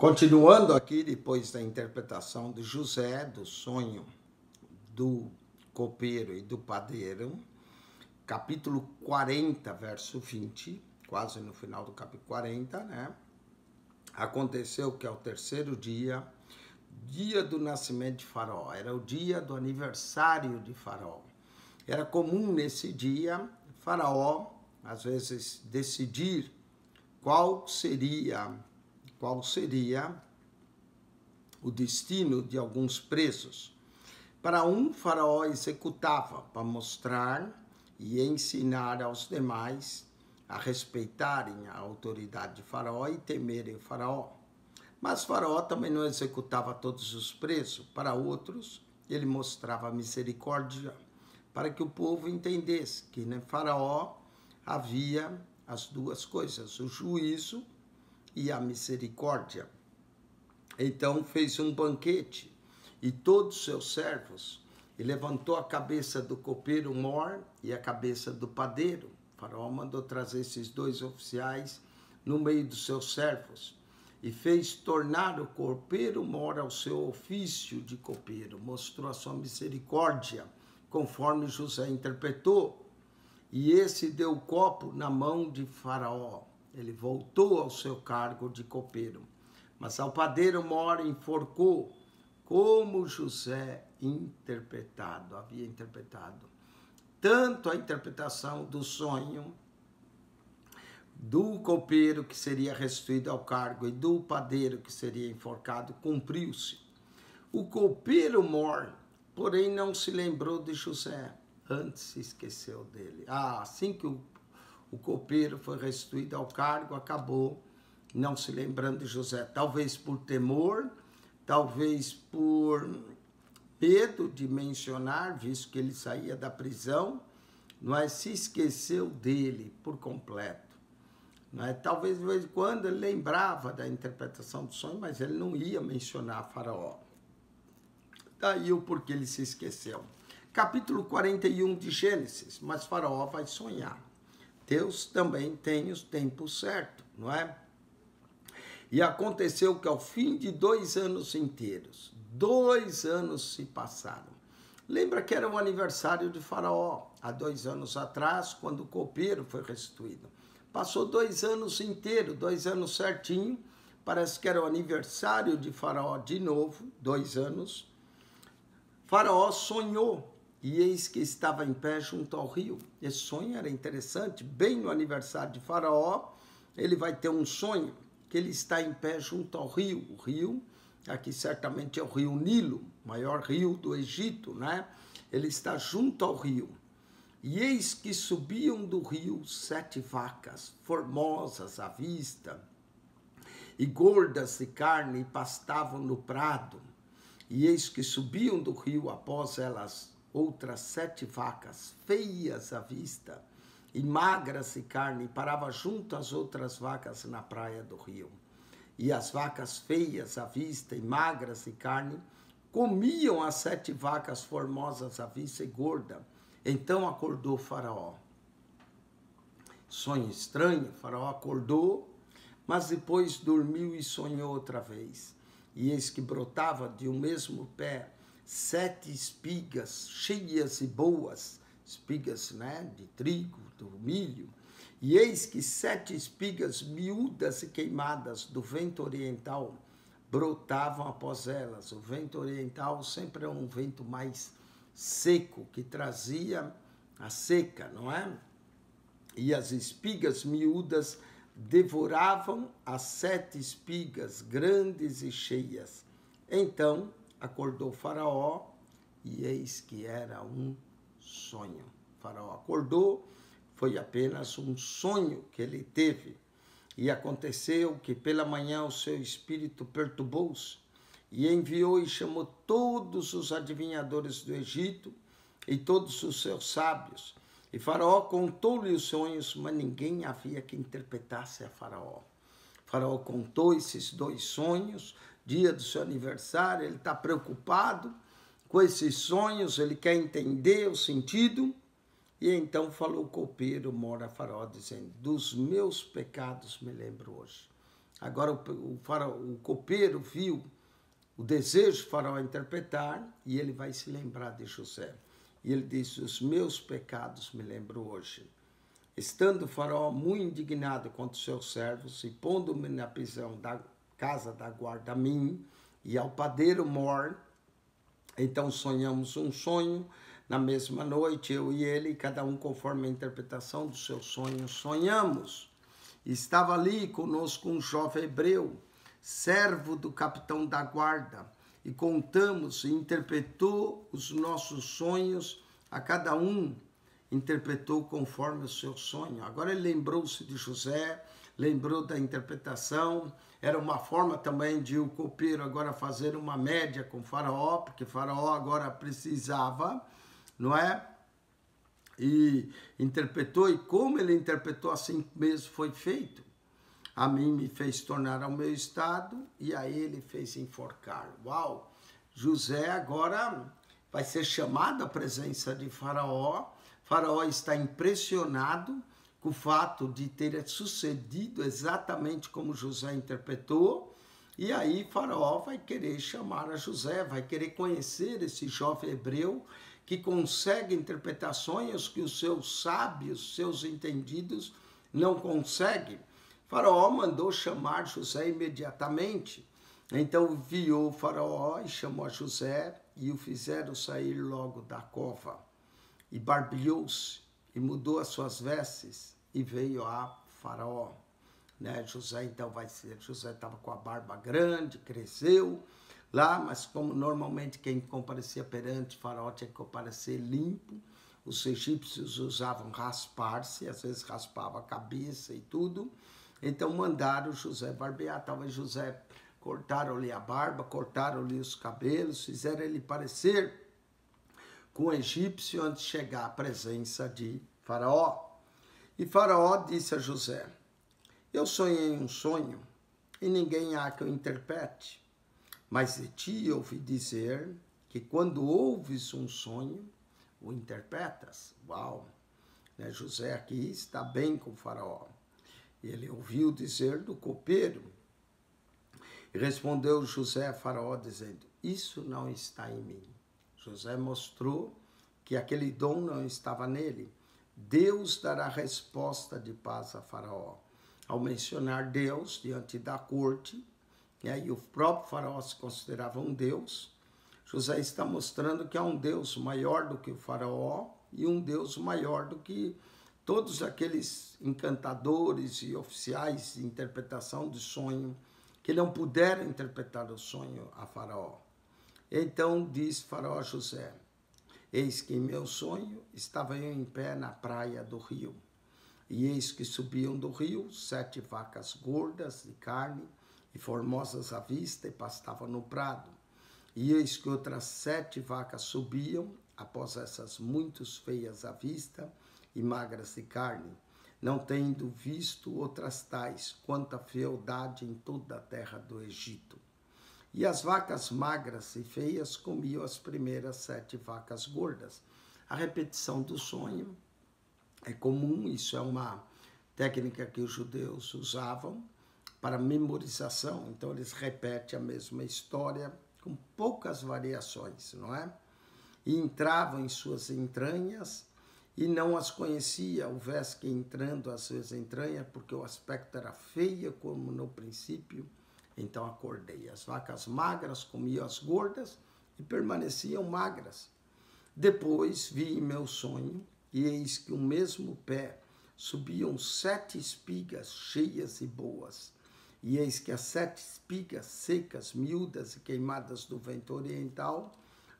Continuando aqui, depois da interpretação de José, do sonho do copeiro e do padeiro, capítulo 40, verso 20, quase no final do capítulo 40, né? Aconteceu que ao terceiro dia, dia do nascimento de Faraó, era o dia do aniversário de Faraó. Era comum nesse dia, Faraó, às vezes, decidir qual seria o destino de alguns presos. Para um, Faraó executava para mostrar e ensinar aos demais a respeitarem a autoridade de Faraó e temerem o Faraó. Mas Faraó também não executava todos os presos. Para outros, ele mostrava misericórdia para que o povo entendesse que em Faraó havia as duas coisas, o juízo e a misericórdia. Então fez um banquete e todos os seus servos, e levantou a cabeça do copeiro mor e a cabeça do padeiro. O faraó mandou trazer esses dois oficiais no meio dos seus servos e fez tornar o copeiro mor ao seu ofício de copeiro. Mostrou a sua misericórdia, conforme José interpretou. E esse deu o copo na mão de Faraó. Ele voltou ao seu cargo de copeiro. Mas ao padeiro mor enforcou, como José havia interpretado. Tanto a interpretação do sonho do copeiro que seria restituído ao cargo e do padeiro que seria enforcado cumpriu-se. O copeiro mor, porém, não se lembrou de José, antes se esqueceu dele. Assim que o copeiro foi restituído ao cargo, acabou não se lembrando de José, talvez por temor, talvez por medo de mencionar, visto que ele saía da prisão, mas se esqueceu dele por completo. Talvez de vez em quando ele lembrava da interpretação do sonho, mas ele não ia mencionar Faraó. Daí o porquê ele se esqueceu. Capítulo 41 de Gênesis, mas Faraó vai sonhar. Deus também tem os tempos certos, não é? E aconteceu que ao fim de 2 anos inteiros, 2 anos se passaram. Lembra que era o aniversário de Faraó, há 2 anos atrás, quando o copeiro foi restituído. Passou 2 anos inteiros, 2 anos certinho, parece que era o aniversário de Faraó de novo, 2 anos. Faraó sonhou, e eis que estava em pé junto ao rio. Esse sonho era interessante, bem no aniversário de Faraó, ele vai ter um sonho, que ele está em pé junto ao rio. O rio, aqui certamente é o rio Nilo, maior rio do Egito, né? Ele está junto ao rio. E eis que subiam do rio 7 vacas, formosas à vista, e gordas de carne, e pastavam no prado. E eis que subiam do rio após elas outras 7 vacas, feias à vista, e magras de carne, e parava junto às outras vacas na praia do rio. E as vacas feias à vista e magras de carne comiam as 7 vacas formosas à vista e gorda. Então acordou Faraó. Sonho estranho, Faraó acordou, mas depois dormiu e sonhou outra vez. E eis que brotava de um mesmo pé 7 espigas cheias e boas, espigas, né, de trigo, do milho, e eis que 7 espigas miúdas e queimadas do vento oriental brotavam após elas. O vento oriental sempre é um vento mais seco, que trazia a seca, não é? E as espigas miúdas devoravam as 7 espigas grandes e cheias. Então acordou Faraó, e eis que era um sonho. Faraó acordou, foi apenas um sonho que ele teve. E aconteceu que pela manhã o seu espírito perturbou-se, e enviou e chamou todos os adivinhadores do Egito e todos os seus sábios. E Faraó contou-lhe os sonhos, mas ninguém havia que interpretasse a Faraó. Faraó contou esses 2 sonhos, dia do seu aniversário, ele está preocupado com esses sonhos, ele quer entender o sentido. E então falou o copeiro mor a Faraó, dizendo: dos meus pecados me lembro hoje. Agora o copeiro viu o desejo de Faraó interpretar e ele vai se lembrar de José. E ele disse, os meus pecados me lembro hoje. Estando o Faraó muito indignado contra os seus servos e pondo-me na prisão da casa da guarda a mim e ao padeiro Mor, então sonhamos um sonho na mesma noite, eu e ele, cada um conforme a interpretação do seu sonho, sonhamos. Estava ali conosco um jovem hebreu, servo do capitão da guarda, e contamos e interpretou os nossos sonhos, a cada um interpretou conforme o seu sonho. Agora ele lembrou-se de José, lembrou da interpretação, era uma forma também de o copeiro agora fazer uma média com Faraó, porque Faraó agora precisava, não é? E interpretou, e como ele interpretou, assim mesmo foi feito. A mim me fez tornar ao meu estado, e a ele fez enforcar. Uau! José agora vai ser chamado à presença de Faraó. Faraó está impressionado com o fato de ter sucedido exatamente como José interpretou. E aí Faraó vai querer chamar a José, vai querer conhecer esse jovem hebreu que consegue interpretar sonhos que os seus sábios, seus entendidos, não conseguem. Faraó mandou chamar José imediatamente. Então enviou Faraó e chamou a José e o fizeram sair logo da cova. E barbeou-se e mudou as suas vestes e veio a Faraó. Né? José então vai ser, José estava com a barba grande, cresceu lá, mas como normalmente quem comparecia perante Faraó tinha que comparecer limpo, os egípcios usavam raspar-se, às vezes raspava a cabeça e tudo, então mandaram José barbear. Talvez José cortaram-lhe a barba, cortaram-lhe os cabelos, fizeram ele parecer com o egípcio antes de chegar à presença de Faraó. E Faraó disse a José, eu sonhei um sonho e ninguém há que o interprete, mas de ti ouvi dizer que quando ouves um sonho, o interpretas. Uau! Né? José aqui está bem com Faraó. Ele ouviu dizer do copeiro. E respondeu José a Faraó dizendo, isso não está em mim. José mostrou que aquele dom não estava nele. Deus dará resposta de paz a Faraó. Ao mencionar Deus diante da corte, e o próprio Faraó se considerava um Deus, José está mostrando que há um Deus maior do que o Faraó e um Deus maior do que todos aqueles encantadores e oficiais de interpretação de sonho que não puderam interpretar o sonho a Faraó. Então diz Faraó a José, eis que em meu sonho estava eu em pé na praia do rio, e eis que subiam do rio 7 vacas gordas de carne e formosas à vista e pastavam no prado. E eis que outras 7 vacas subiam, após essas muito feias à vista e magras de carne, não tendo visto outras tais, quanta fealdade em toda a terra do Egito. E as vacas magras e feias comiam as primeiras 7 vacas gordas. A repetição do sonho é comum, isso é uma técnica que os judeus usavam para memorização. Então eles repetem a mesma história com poucas variações, não é? E entravam em suas entranhas e não as conhecia, houvesse que entrando às suas entranhas, porque o aspecto era feio como no princípio, então acordei. As vacas magras comiam as gordas e permaneciam magras. Depois vi em meu sonho, e eis que o mesmo pé subiam 7 espigas cheias e boas, e eis que as 7 espigas secas, miúdas e queimadas do vento oriental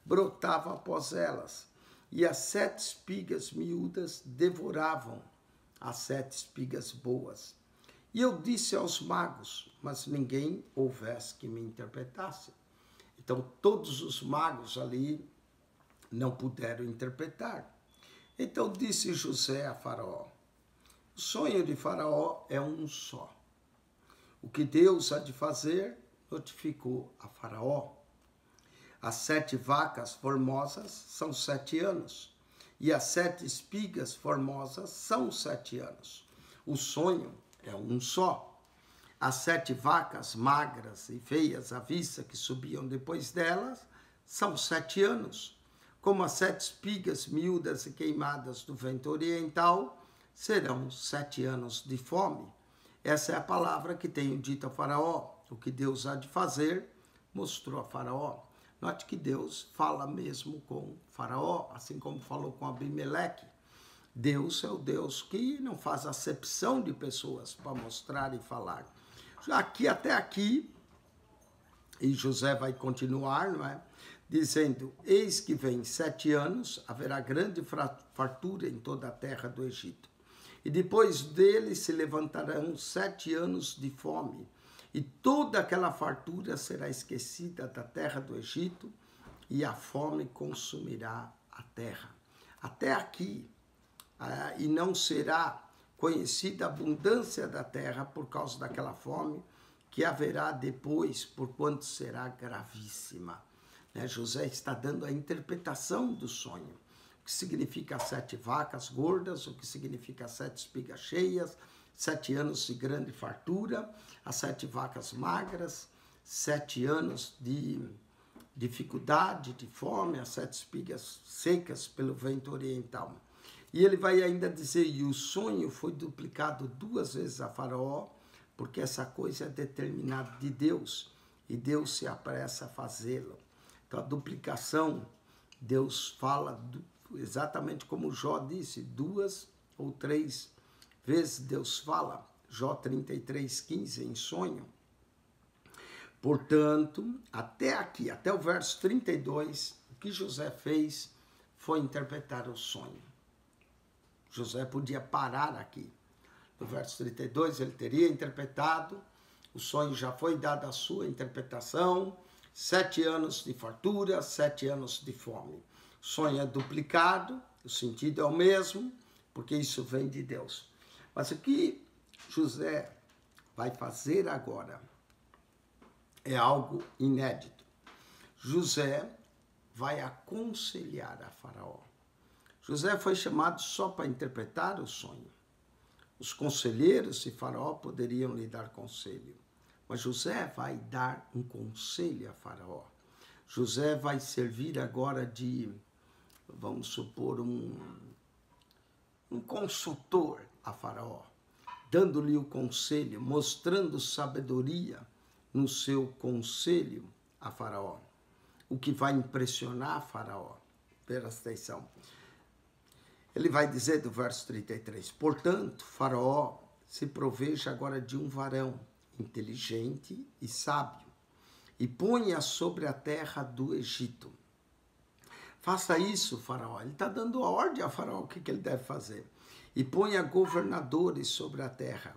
brotavam após elas, e as 7 espigas miúdas devoravam as 7 espigas boas. E eu disse aos magos, mas ninguém houvesse que me interpretasse. Então todos os magos ali não puderam interpretar. Então disse José a Faraó, o sonho de Faraó é um só. O que Deus há de fazer, notificou a Faraó. As 7 vacas formosas são 7 anos, e as 7 espigas formosas são 7 anos. O sonho é um só. as 7 vacas magras e feias à vista que subiam depois delas, são 7 anos. Como as 7 espigas miúdas e queimadas do vento oriental, serão 7 anos de fome. Essa é a palavra que tenho dito a Faraó. O que Deus há de fazer, mostrou a Faraó. Note que Deus fala mesmo com Faraó, assim como falou com Abimeleque. Deus é o Deus que não faz acepção de pessoas para mostrar e falar. Aqui até aqui, e José vai continuar, não é? Dizendo, eis que vem 7 anos, haverá grande fartura em toda a terra do Egito. E depois dele se levantarão 7 anos de fome, e toda aquela fartura será esquecida da terra do Egito, e a fome consumirá a terra. Até aqui, e não será conhecida a abundância da terra por causa daquela fome, que haverá depois, porquanto será gravíssima. José está dando a interpretação do sonho. O que significa 7 vacas gordas, o que significa 7 espigas cheias, 7 anos de grande fartura, as 7 vacas magras, 7 anos de dificuldade, de fome, as 7 espigas secas pelo vento oriental. E ele vai ainda dizer, e o sonho foi duplicado 2 vezes a Faraó, porque essa coisa é determinada de Deus, e Deus se apressa a fazê-lo. Então a duplicação, Deus fala exatamente como Jó disse, 2 ou 3 vezes Deus fala, Jó 33:15 em sonho. Portanto, até aqui, até o verso 32, o que José fez foi interpretar o sonho. José podia parar aqui. No verso 32, ele teria interpretado, o sonho já foi dado a sua interpretação, 7 anos de fartura, 7 anos de fome. O sonho é duplicado, o sentido é o mesmo, porque isso vem de Deus. Mas o que José vai fazer agora é algo inédito. José vai aconselhar a Faraó. José foi chamado só para interpretar o sonho. Os conselheiros de Faraó poderiam lhe dar conselho, mas José vai dar um conselho a Faraó. José vai servir agora de, vamos supor, um consultor a Faraó, dando-lhe o conselho, mostrando sabedoria no seu conselho a Faraó, o que vai impressionar Faraó. Presta atenção. Ele vai dizer do verso 33, portanto, Faraó se proveja agora de um varão inteligente e sábio, e ponha sobre a terra do Egito. Faça isso, Faraó. Ele está dando a ordem a Faraó o que ele deve fazer. E ponha governadores sobre a terra,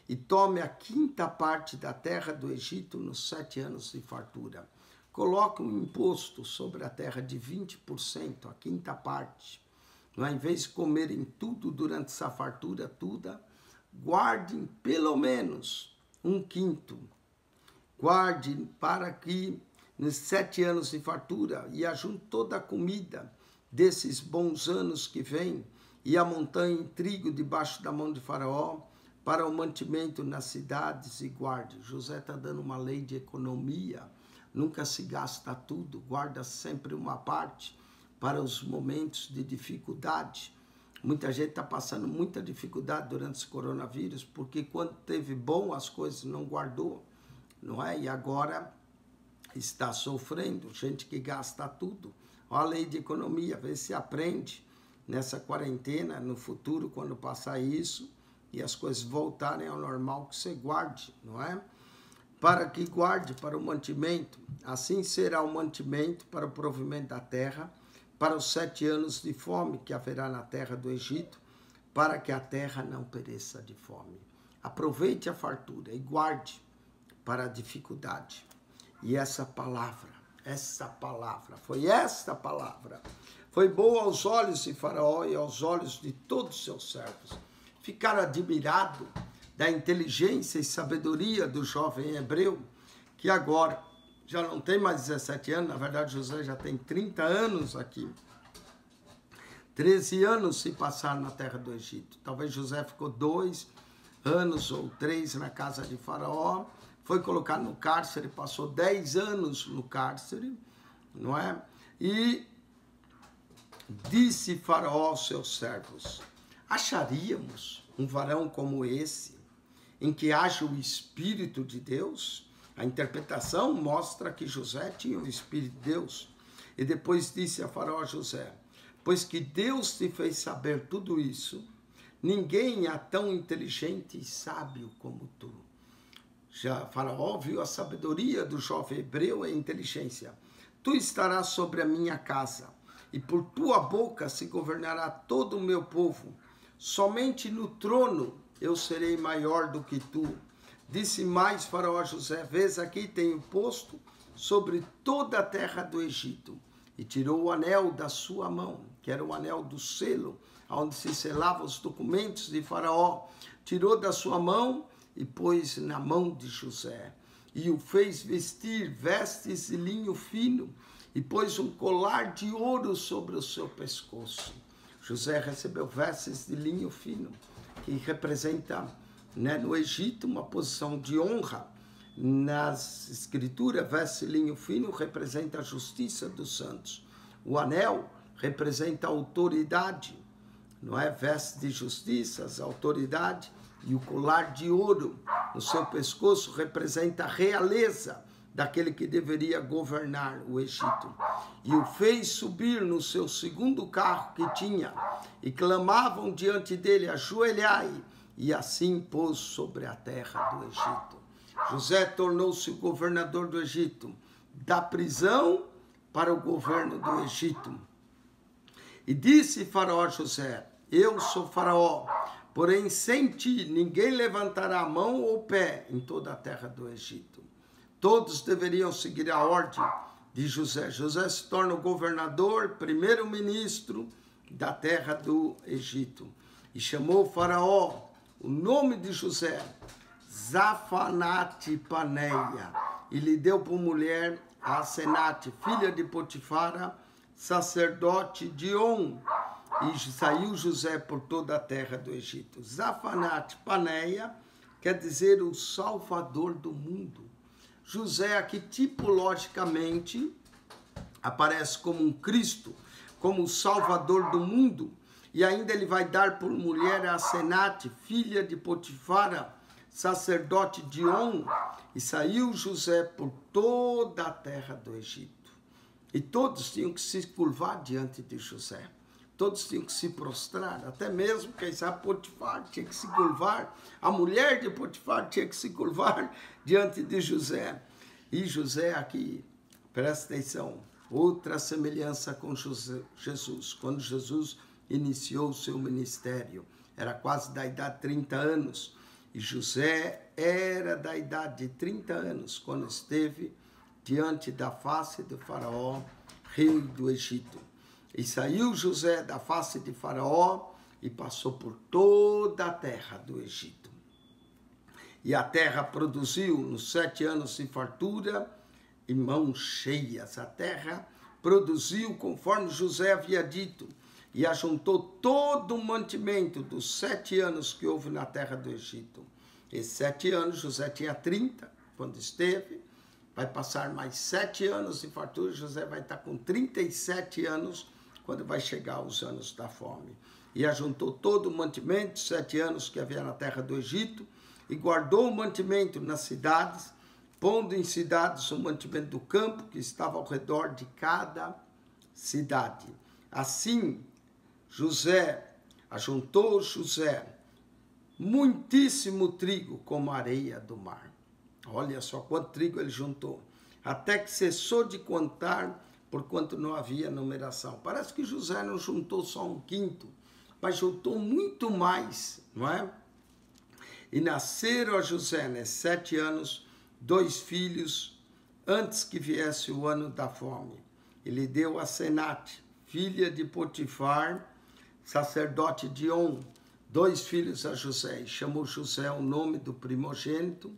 e tome a 5ª parte da terra do Egito nos 7 anos de fartura. Coloque um imposto sobre a terra de 20%, a 5ª parte. Não é? Em vez de comerem tudo durante essa fartura toda, guardem pelo menos 1/5. Guardem para que nos 7 anos de fartura e ajunte toda a comida desses bons anos que vêm e amontoem trigo debaixo da mão de Faraó para o mantimento nas cidades e guarde. José está dando uma lei de economia, nunca se gasta tudo, guarda sempre uma parte para os momentos de dificuldade. Muita gente está passando muita dificuldade durante esse coronavírus, porque quando teve bom as coisas não guardou, não é? E agora está sofrendo, gente que gasta tudo. Olha a lei de economia, vê se aprende nessa quarentena, no futuro, quando passar isso, e as coisas voltarem ao normal, que você guarde, não é? Para que guarde para o mantimento, assim será o mantimento para o provimento da terra, para os 7 anos de fome que haverá na terra do Egito, para que a terra não pereça de fome. Aproveite a fartura e guarde para a dificuldade. E essa palavra, foi boa aos olhos de Faraó e aos olhos de todos os seus servos. Ficaram admirados da inteligência e sabedoria do jovem hebreu, que agora já não tem mais 17 anos, na verdade José já tem 30 anos aqui. 13 anos se passaram na terra do Egito. Talvez José ficou 2 anos ou 3 na casa de Faraó, foi colocado no cárcere, passou 10 anos no cárcere, não é? E disse Faraó aos seus servos: acharíamos um varão como esse, em que haja o Espírito de Deus? A interpretação mostra que José tinha o Espírito de Deus. E depois disse a Faraó a José: pois que Deus te fez saber tudo isso, ninguém é tão inteligente e sábio como tu. Já Faraó viu a sabedoria do jovem hebreu e a inteligência. Tu estarás sobre a minha casa, e por tua boca se governará todo o meu povo. Somente no trono eu serei maior do que tu. Disse mais Faraó a José: vês, aqui tenho posto sobre toda a terra do Egito. E tirou o anel da sua mão, que era o anel do selo, onde se selavam os documentos de Faraó. Tirou da sua mão e pôs na mão de José. E o fez vestir vestes de linho fino, e pôs um colar de ouro sobre o seu pescoço. José recebeu vestes de linho fino, que representa, no Egito, uma posição de honra. Nas escrituras, veste de linho fino representa a justiça dos santos. O anel representa a autoridade, não é? Veste de justiça, a autoridade. E o colar de ouro no seu pescoço representa a realeza daquele que deveria governar o Egito. E o fez subir no seu segundo carro que tinha, e clamavam diante dele: ajoelhai, e assim pôs sobre a terra do Egito. José tornou-se o governador do Egito, da prisão para o governo do Egito. E disse Faraó a José: eu sou Faraó, porém sem ti ninguém levantará a mão ou pé em toda a terra do Egito. Todos deveriam seguir a ordem de José. José se torna o governador, primeiro-ministro da terra do Egito. E chamou Faraó o nome de José Zafanate-Paneia, e lhe deu por mulher a Asenate, filha de Potifara, sacerdote de On. E saiu José por toda a terra do Egito. Zafanate-Paneia quer dizer o Salvador do mundo. José aqui tipologicamente aparece como um Cristo, como o Salvador do mundo. E ainda ele vai dar por mulher a Asenate, filha de Potifara, sacerdote de On. E saiu José por toda a terra do Egito. E todos tinham que se curvar diante de José. Todos tinham que se prostrar, até mesmo, quem sabe, Potifar tinha que se curvar, a mulher de Potifar tinha que se curvar diante de José. E José aqui, presta atenção, outra semelhança com Jesus. Quando Jesus iniciou o seu ministério, era quase da idade de 30 anos, e José era da idade de 30 anos, quando esteve diante da face do Faraó, rei do Egito. E saiu José da face de Faraó e passou por toda a terra do Egito. E a terra produziu nos 7 anos de fartura e mãos cheias. A terra produziu conforme José havia dito, e ajuntou todo o mantimento dos 7 anos que houve na terra do Egito. Esses 7 anos, José tinha 30 quando esteve, vai passar mais 7 anos de fartura, José vai estar com 37 anos, quando vai chegar os anos da fome. E ajuntou todo o mantimento, 7 anos que havia na terra do Egito, e guardou o mantimento nas cidades, pondo em cidades o mantimento do campo, que estava ao redor de cada cidade. Assim, ajuntou José muitíssimo trigo, como a areia do mar. Olha só quanto trigo ele juntou, até que cessou de contar, porquanto não havia numeração. Parece que José não juntou só 1/5, mas juntou muito mais, não é? E nasceram a José, nesses 7 anos, 2 filhos, antes que viesse o ano da fome. Ele deu a Asenate, filha de Potifar, sacerdote de On, 2 filhos a José. E chamou José o nome do primogênito,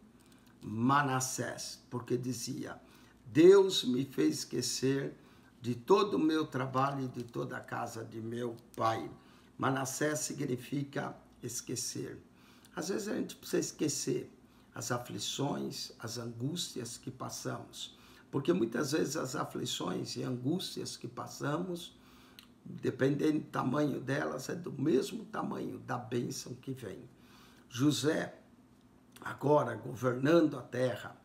Manassés, porque dizia: Deus me fez esquecer de todo o meu trabalho e de toda a casa de meu pai. Manassés significa esquecer. Às vezes a gente precisa esquecer as aflições, as angústias que passamos. Porque muitas vezes as aflições e angústias que passamos, dependendo do tamanho delas, é do mesmo tamanho da bênção que vem. José, agora governando a terra,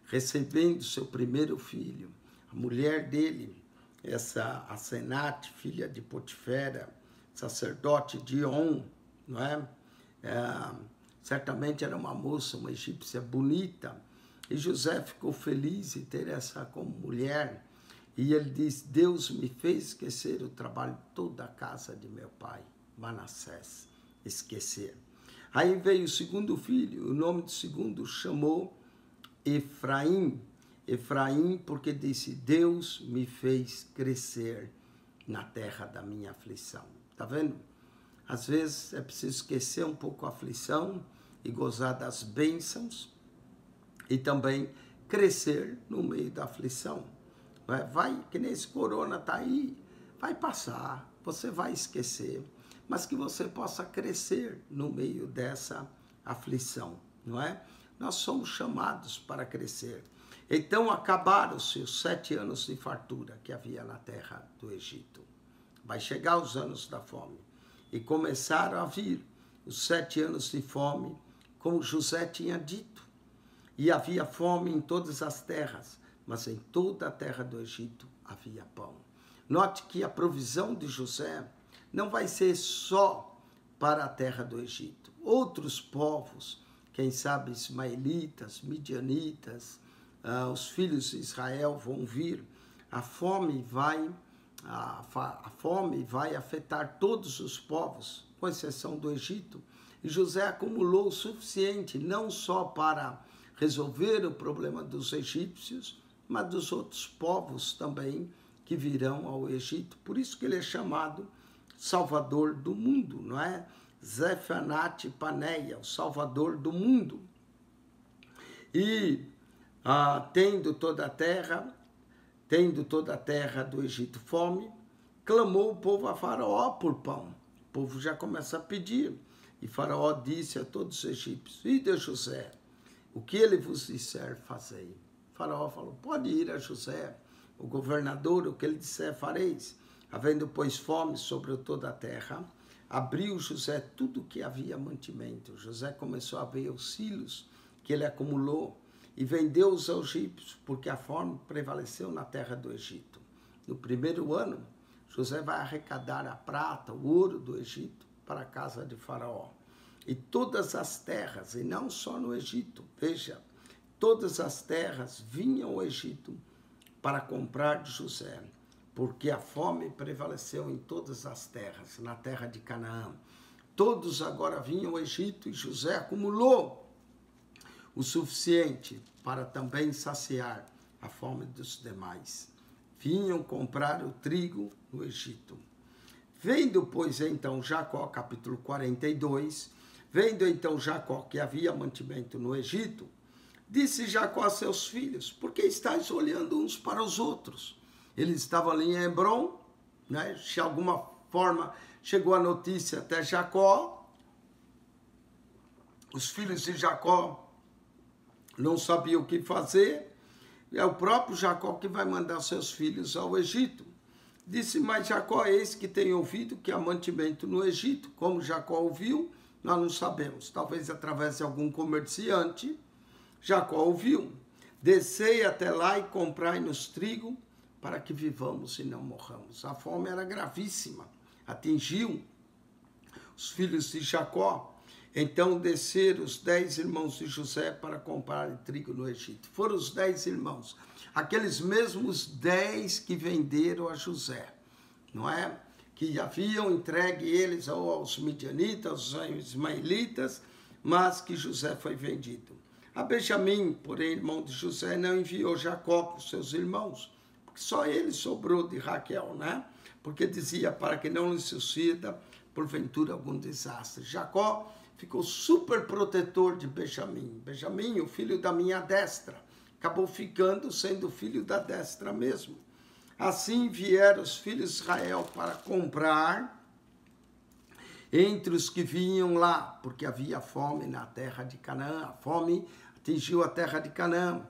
recebendo seu primeiro filho, a mulher dele, essa Asenate, filha de Potifera, sacerdote de On, não é? Certamente era uma moça, uma egípcia bonita, e José ficou feliz em ter essa como mulher, e ele diz, Deus me fez esquecer o trabalho de toda a casa de meu pai, Manassés, esquecer. Aí veio o segundo filho, o nome do segundo chamou Efraim, Efraim porque disse, Deus me fez crescer na terra da minha aflição. Tá vendo? Às vezes é preciso esquecer um pouco a aflição e gozar das bênçãos e também crescer no meio da aflição. Vai, que nem esse corona tá aí, vai passar, você vai esquecer, mas que você possa crescer no meio dessa aflição, não é? Nós somos chamados para crescer. Então acabaram-se os 7 anos de fartura que havia na terra do Egito. Vai chegar os anos da fome. E começaram a vir os 7 anos de fome, como José tinha dito. E havia fome em todas as terras, mas em toda a terra do Egito havia pão. Note que a provisão de José não vai ser só para a terra do Egito. Outros povos, quem sabe ismaelitas, midianitas, os filhos de Israel vão vir. A fome vai afetar todos os povos, com exceção do Egito. E José acumulou o suficiente, não só para resolver o problema dos egípcios, mas dos outros povos também que virão ao Egito. Por isso que ele é chamado Salvador do mundo, não é? Zefanat Paneia, o Salvador do mundo. E tendo toda a terra do Egito fome, clamou o povo a Faraó por pão. O povo já começa a pedir. E Faraó disse a todos os egípcios, ide a José, o que ele vos disser, fazei. Faraó falou, pode ir a José, o governador, o que ele disser, fareis. Havendo, pois, fome sobre toda a terra, abriu José tudo o que havia mantimento. José começou a ver os silos que ele acumulou e vendeu-os aos egípcios, porque a fome prevaleceu na terra do Egito. No primeiro ano, José vai arrecadar a prata, o ouro do Egito para a casa de Faraó. E todas as terras, e não só no Egito, veja, todas as terras vinham ao Egito para comprar de José, porque a fome prevaleceu em todas as terras, na terra de Canaã. Todos agora vinham ao Egito e José acumulou o suficiente para também saciar a fome dos demais. Vinham comprar o trigo no Egito. Vendo, pois, então Jacó, capítulo 42, vendo então Jacó que havia mantimento no Egito, disse Jacó a seus filhos, por que estáis olhando uns para os outros? Eles estavam ali em Hebrom, né? De alguma forma chegou a notícia até Jacó. Os filhos de Jacó não sabiam o que fazer. É o próprio Jacó que vai mandar seus filhos ao Egito. Disse, mas Jacó, eis que tem ouvido que há mantimento no Egito. Como Jacó ouviu, nós não sabemos. Talvez através de algum comerciante, Jacó ouviu. Descei até lá e comprai-nos trigo, para que vivamos e não morramos. A fome era gravíssima, atingiu os filhos de Jacó. Então desceram os 10 irmãos de José para comprar trigo no Egito. Foram os 10 irmãos, aqueles mesmos 10 que venderam a José, não é? Que haviam entregue eles aos midianitas, aos ismaelitas, mas que José foi vendido. A Benjamim, porém, irmão de José, não enviou Jacó para os seus irmãos, porque só ele sobrou de Raquel, né? Porque dizia, para que não lhe suceda, porventura, algum desastre. Jacó ficou super protetor de Benjamim. Benjamim, o filho da minha destra, acabou ficando sendo filho da destra mesmo. Assim vieram os filhos de Israel para comprar, entre os que vinham lá, porque havia fome na terra de Canaã. A fome atingiu a terra de Canaã.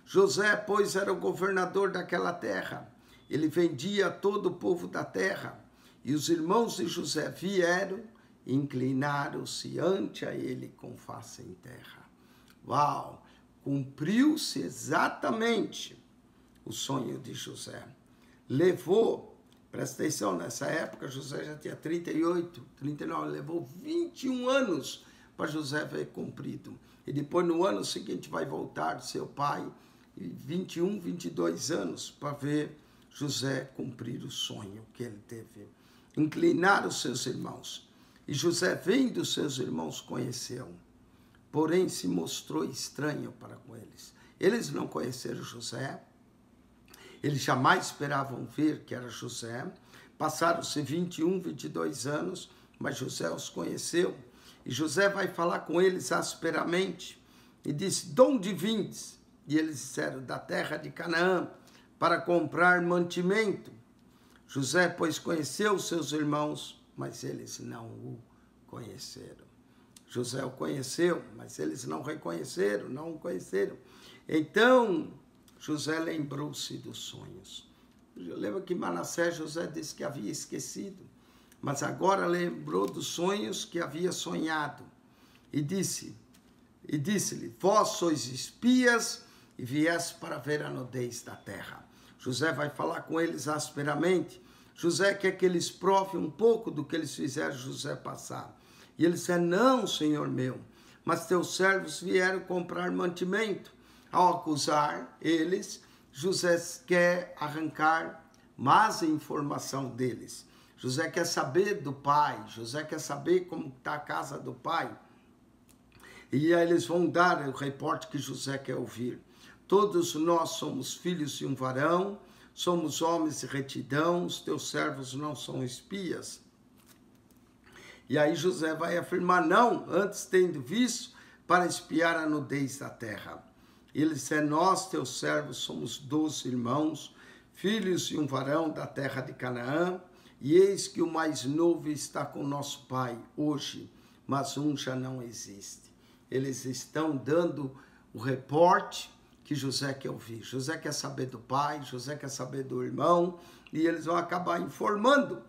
José, pois, era o governador daquela terra. Ele vendia todo o povo da terra. E os irmãos de José vieram e inclinaram-se ante a ele com face em terra. Uau! Cumpriu-se exatamente o sonho de José. Levou, presta atenção, nessa época José já tinha 38, 39, levou 21 anos para José ver cumprido. E depois no ano seguinte vai voltar seu pai, 21, 22 anos, para ver José cumprir o sonho que ele teve. Inclinaram seus irmãos. E José, vendo seus irmãos, conheceu. Porém, se mostrou estranho para com eles. Eles não conheceram José. Eles jamais esperavam ver que era José. Passaram-se 21, 22 anos, mas José os conheceu. E José vai falar com eles asperamente. E disse, de onde vindes? E eles disseram, da terra de Canaã, para comprar mantimento. José, pois, conheceu seus irmãos, mas eles não o conheceram. José o conheceu, mas eles não reconheceram, não o conheceram. Então, José lembrou-se dos sonhos. Lembra que Manassés, José disse que havia esquecido, mas agora lembrou dos sonhos que havia sonhado. E disse-lhe, vós sois espias e vieste para ver a nudez da terra. José vai falar com eles asperamente. José quer que eles provem um pouco do que eles fizeram José passar. E ele disse, não, senhor meu, mas teus servos vieram comprar mantimento. Ao acusar eles, José quer arrancar mais informação deles. José quer saber do pai, José quer saber como está a casa do pai. E aí eles vão dar o reporte que José quer ouvir. Todos nós somos filhos de um varão, somos homens de retidão, os teus servos não são espias. E aí José vai afirmar, não, antes tendo visto, para espiar a nudez da terra. Ele disse, nós, teus servos, somos 12 irmãos, filhos de um varão da terra de Canaã, e eis que o mais novo está com nosso pai hoje, mas um já não existe. Eles estão dando o reporte que José quer ouvir. José quer saber do pai, José quer saber do irmão, e eles vão acabar informando.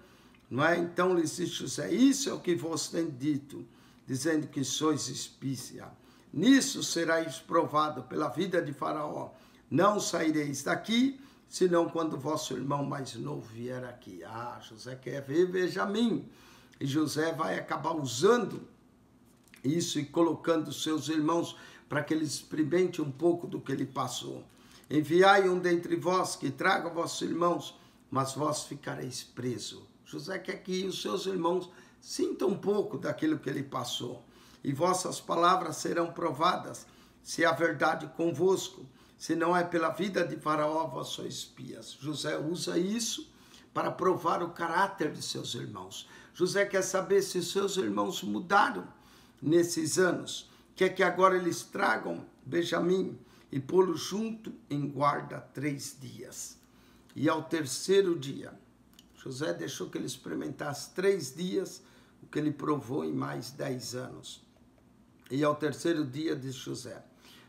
Não é? Então lhe disse José, isso é o que vos tem dito, dizendo que sois espia. Nisso serais provado pela vida de Faraó. Não saireis daqui, senão quando vosso irmão mais novo vier aqui. Ah, José quer ver Benjamim. E José vai acabar usando isso e colocando seus irmãos para que eles experimentem um pouco do que ele passou. Enviai um dentre vós que traga vossos irmãos, mas vós ficareis presos. José quer que os seus irmãos sintam um pouco daquilo que ele passou. E vossas palavras serão provadas, se há verdade convosco. Se não é pela vida de Faraó, vós sois espias. José usa isso para provar o caráter de seus irmãos. José quer saber se seus irmãos mudaram nesses anos. Quer que agora eles tragam Benjamim e pô-lo junto em guarda 3 dias. E ao terceiro dia, José deixou que ele experimentasse 3 dias o que ele provou em mais 10 anos. E ao terceiro dia disse José,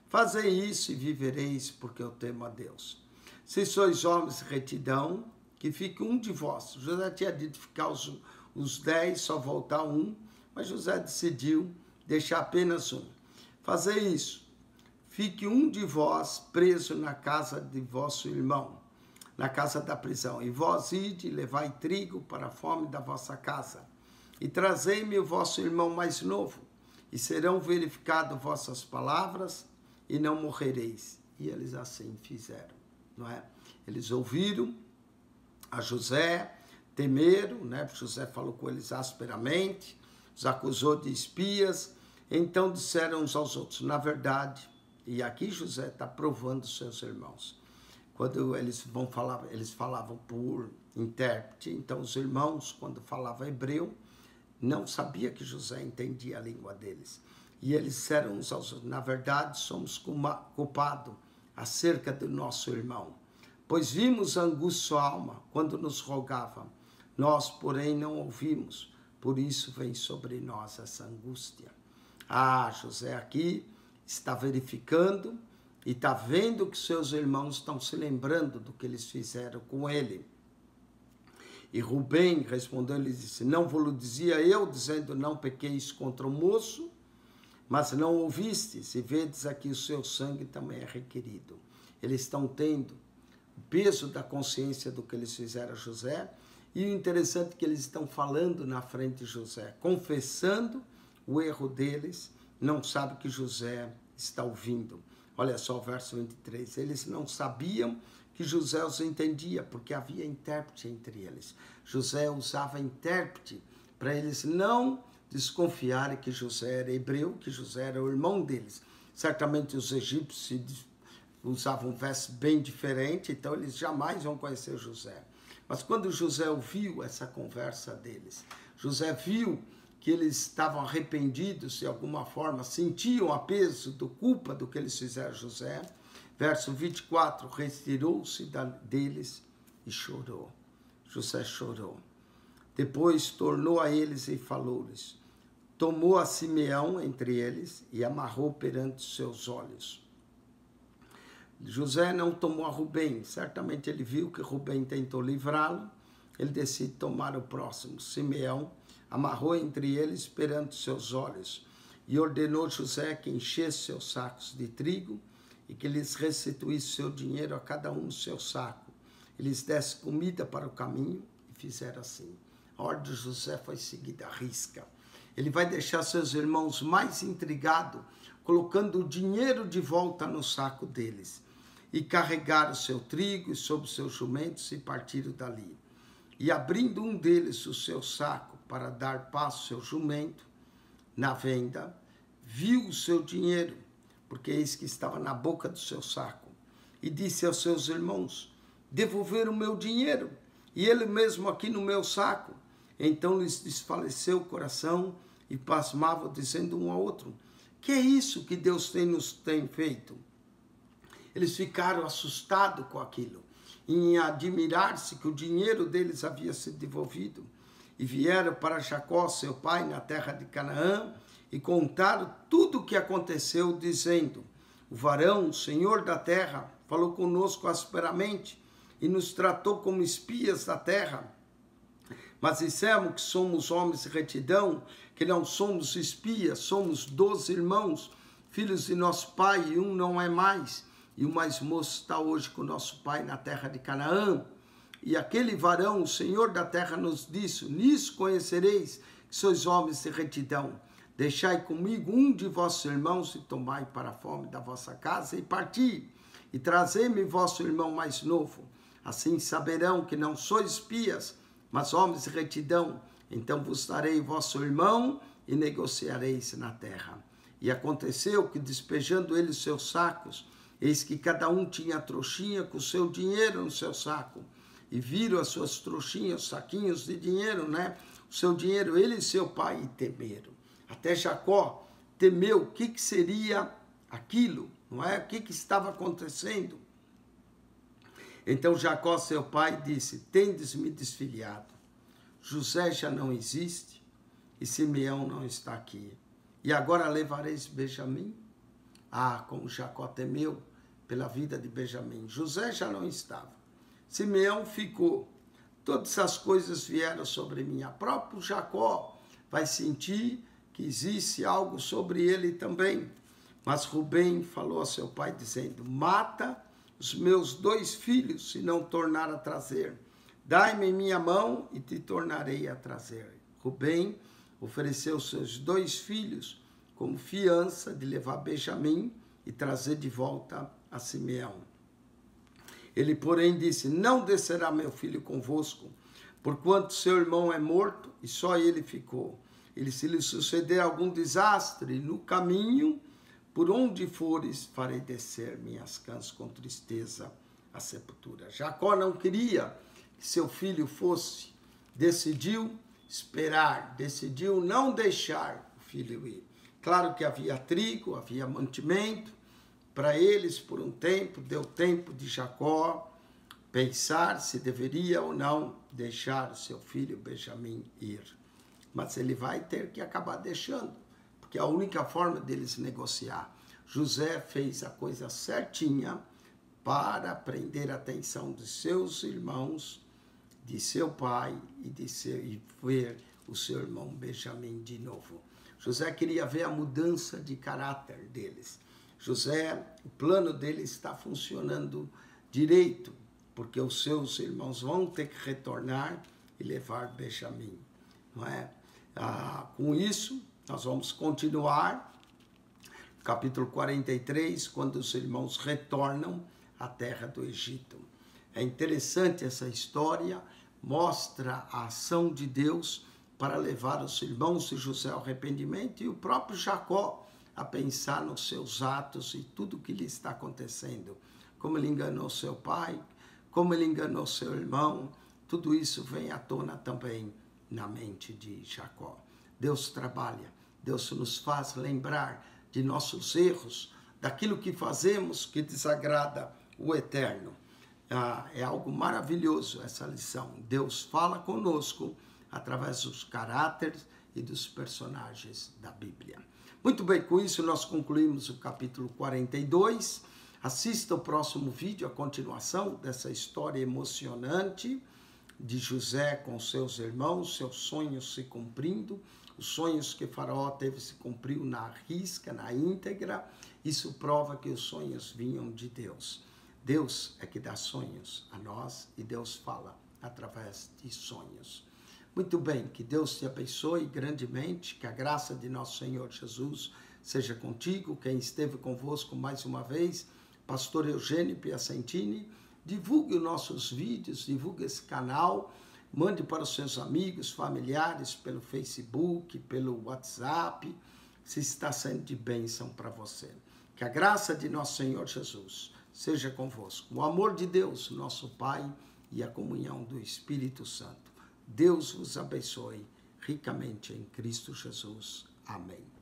fazei isso e vivereis, porque eu temo a Deus. Se sois homens de retidão, que fique um de vós. José tinha dito ficar os 10, só voltar um, mas José decidiu deixar apenas um. Fazei isso, fique um de vós preso na casa de vosso irmão, na casa da prisão, e vós ide e levai trigo para a fome da vossa casa, e trazei-me o vosso irmão mais novo, e serão verificadas vossas palavras, e não morrereis. E eles assim fizeram, não é? Eles ouviram a José, temeram, né? José falou com eles asperamente, os acusou de espias, então disseram uns aos outros, na verdade, e aqui José está provando seus irmãos. Quando eles vão falar, eles falavam por intérprete, então os irmãos, quando falavam hebreu, não sabia que José entendia a língua deles. E eles disseram uns aos outros, na verdade, somos culpados acerca do nosso irmão, pois vimos a angústia sua alma quando nos rogava. Nós, porém, não ouvimos, por isso vem sobre nós essa angústia. Ah, José aqui está verificando e está vendo que seus irmãos estão se lembrando do que eles fizeram com ele. E Rubem respondeu e disse, não vos dizia eu, dizendo, não pequeis contra o moço, mas não ouvistes, e vedes aqui o seu sangue também é requerido. Eles estão tendo o peso da consciência do que eles fizeram a José, e o interessante é que eles estão falando na frente de José, confessando o erro deles, não sabe que José está ouvindo. Olha só o verso 23, eles não sabiam que José os entendia, porque havia intérprete entre eles. José usava intérprete para eles não desconfiarem que José era hebreu, que José era o irmão deles. Certamente os egípcios usavam vestes bem diferentes, então eles jamais vão conhecer José. Mas quando José ouviu essa conversa deles, José viu que eles estavam arrependidos de alguma forma, sentiam a peso da culpa do que eles fizeram a José. Verso 24, retirou-se deles e chorou. José chorou. Depois tornou a eles e falou-lhes. Tomou a Simeão entre eles e amarrou perante seus olhos. José não tomou a Rubem, certamente ele viu que Rubem tentou livrá-lo, ele decide tomar o próximo. Simeão amarrou entre eles perante seus olhos e ordenou José que enchesse seus sacos de trigo e que lhes restituísse seu dinheiro a cada um no seu saco. E lhes desse comida para o caminho e fizeram assim. A ordem de José foi seguida à risca. Ele vai deixar seus irmãos mais intrigados, colocando o dinheiro de volta no saco deles. E carregaram seu trigo e sobre seus jumentos e partiram dali. E abrindo um deles o seu saco para dar passo ao seu jumento, na venda, viu o seu dinheiro, porque eis que estava na boca do seu saco. E disse aos seus irmãos, devolver o meu dinheiro, e ele mesmo aqui no meu saco. Então lhes desfaleceu o coração e pasmavam, dizendo um ao outro, que é isso que Deus nos tem feito? Eles ficaram assustados com aquilo, em admirar-se que o dinheiro deles havia sido devolvido. E vieram para Jacó, seu pai, na terra de Canaã, e contaram tudo o que aconteceu, dizendo, o varão, o senhor da terra, falou conosco asperamente, e nos tratou como espias da terra. Mas dissemos que somos homens de retidão, que não somos espias, somos 12 irmãos, filhos de nosso pai, e um não é mais. E o mais moço está hoje com nosso pai na terra de Canaã. E aquele varão, o Senhor da terra, nos disse, nisso conhecereis que sois homens de retidão. Deixai comigo um de vossos irmãos e tomai para a fome da vossa casa e parti. E trazei-me vosso irmão mais novo. Assim saberão que não sois espias, mas homens de retidão. Então vos darei vosso irmão e negociareis na terra. E aconteceu que, despejando ele os seus sacos, eis que cada um tinha a trouxinha com o seu dinheiro no seu saco. E viram as suas trouxinhas, saquinhos de dinheiro, né? O seu dinheiro, ele e seu pai, e temeram. Até Jacó temeu o que seria aquilo, não é? O que estava acontecendo? Então Jacó, seu pai, disse, tendes-me desfilhado. José já não existe e Simeão não está aqui. E agora levareis Benjamim? Ah, como Jacó temeu pela vida de Benjamim. José já não estava. Simeão ficou. Todas essas coisas vieram sobre mim. A próprio Jacó vai sentir que existe algo sobre ele também. Mas Rubem falou a seu pai, dizendo, mata os meus 2 filhos, se não tornar a trazer. Dai-me minha mão e te tornarei a trazer. Rubem ofereceu seus 2 filhos como fiança de levar Benjamim e trazer de volta a Simeão. Ele, porém, disse, não descerá meu filho convosco, porquanto seu irmão é morto e só ele ficou. E se lhe suceder algum desastre no caminho, por onde fores, farei descer minhas cãs com tristeza à sepultura. Jacó não queria que seu filho fosse, decidiu esperar, decidiu não deixar o filho ir. Claro que havia trigo, havia mantimento para eles por um tempo, deu tempo de Jacó pensar se deveria ou não deixar o seu filho Benjamim ir. mas ele vai ter que acabar deixando, porque é a única forma deles negociar. José fez a coisa certinha para prender a atenção de seus irmãos, de seu pai e ver o seu irmão Benjamim de novo. José queria ver a mudança de caráter deles. José, o plano dele está funcionando direito, porque os seus irmãos vão ter que retornar e levar Benjamim, não é? Com isso, nós vamos continuar, capítulo 43, quando os irmãos retornam à terra do Egito. É interessante essa história, mostra a ação de Deus para levar os irmãos de José ao arrependimento e o próprio Jacó a pensar nos seus atos e tudo o que lhe está acontecendo. Como ele enganou seu pai, como ele enganou seu irmão, tudo isso vem à tona também na mente de Jacó. Deus trabalha, Deus nos faz lembrar de nossos erros, daquilo que fazemos que desagrada o Eterno. É algo maravilhoso essa lição. Deus fala conosco através dos caráteres e dos personagens da Bíblia. Muito bem, com isso nós concluímos o capítulo 42. Assista o próximo vídeo, a continuação dessa história emocionante de José com seus irmãos, seus sonhos se cumprindo, os sonhos que Faraó teve se cumpriu na risca, na íntegra. Isso prova que os sonhos vinham de Deus. Deus é que dá sonhos a nós e Deus fala através de sonhos. Muito bem, que Deus te abençoe grandemente, que a graça de nosso Senhor Jesus seja contigo. Quem esteve convosco mais uma vez, pastor Eugênio Piacentini, divulgue os nossos vídeos, divulgue esse canal, mande para os seus amigos, familiares, pelo Facebook, pelo WhatsApp, se está sendo de bênção para você. Que a graça de nosso Senhor Jesus seja convosco. O amor de Deus, nosso Pai, e a comunhão do Espírito Santo. Deus vos abençoe ricamente em Cristo Jesus. Amém.